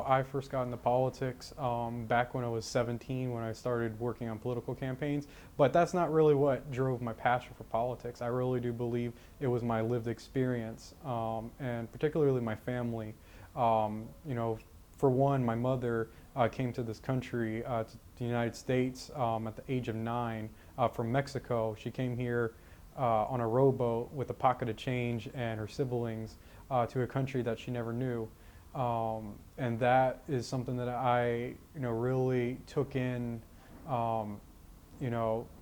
I first got into politics back when I was 17 when I started working on political campaigns, but that's not really what drove my passion for politics. I really do believe it was my lived experience and particularly my family. You know, for one, my mother came to this country, to the United States, at the age of 9 from Mexico. She came here on a rowboat with a pocket of change and her siblings to a country that she never knew. And that is something that I, really took in,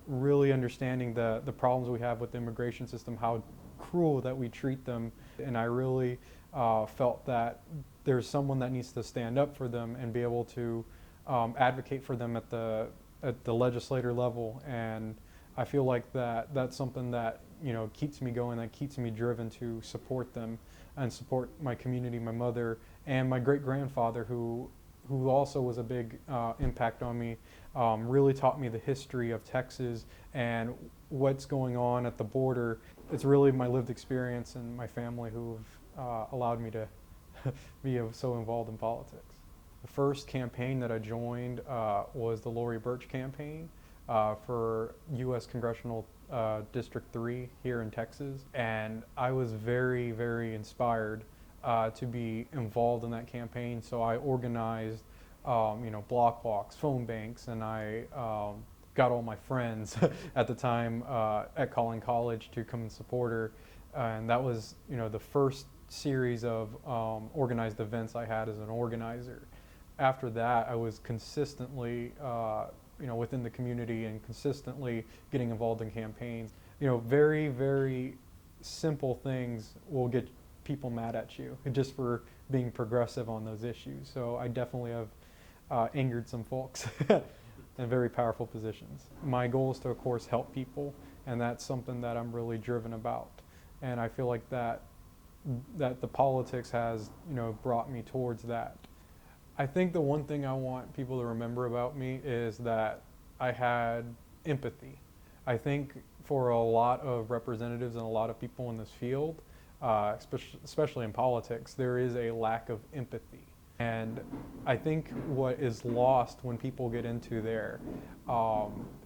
really understanding the problems we have with the immigration system, how cruel that we treat them. And I really felt that there's someone that needs to stand up for them and be able to advocate for them at the legislator level. And I feel like that's something that keeps me going, that keeps me driven to support them and support my community, my mother, and my great grandfather, who also was a big impact on me. Really taught me the history of Texas and what's going on at the border. It's really my lived experience and my family who've allowed me to be so involved in politics. The first campaign that I joined was the Lori Birch campaign for U.S. Congressional District 3 here in Texas. And I was very, very inspired to be involved in that campaign. So I organized, block walks, phone banks, and I got all my friends at the time at Collin College to come and support her. And that was, the first series of organized events I had as an organizer. After that, I was consistently, within the community and consistently getting involved in campaigns. Very, very simple things will get people mad at you just for being progressive on those issues. So I definitely have angered some folks in very powerful positions. My goal is to, of course, help people, and that's something that I'm really driven about. And I feel like that the politics has, brought me towards that. I think the one thing I want people to remember about me is that I had empathy. I think for a lot of representatives and a lot of people in this field, especially in politics, there is a lack of empathy. And I think what is lost when people get into there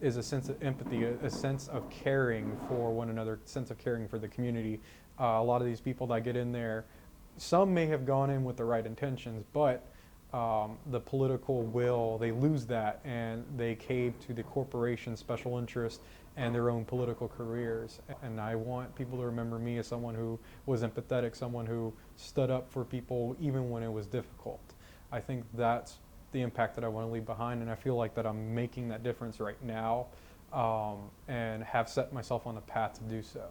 is a sense of empathy, a sense of caring for one another, a sense of caring for the community. A lot of these people that get in there, some may have gone in with the right intentions, but the political will, they lose that and they cave to the corporation's special interest and their own political careers. And I want people to remember me as someone who was empathetic, someone who stood up for people even when it was difficult. I think that's the impact that I want to leave behind, and I feel like that I'm making that difference right now and have set myself on a path to do so.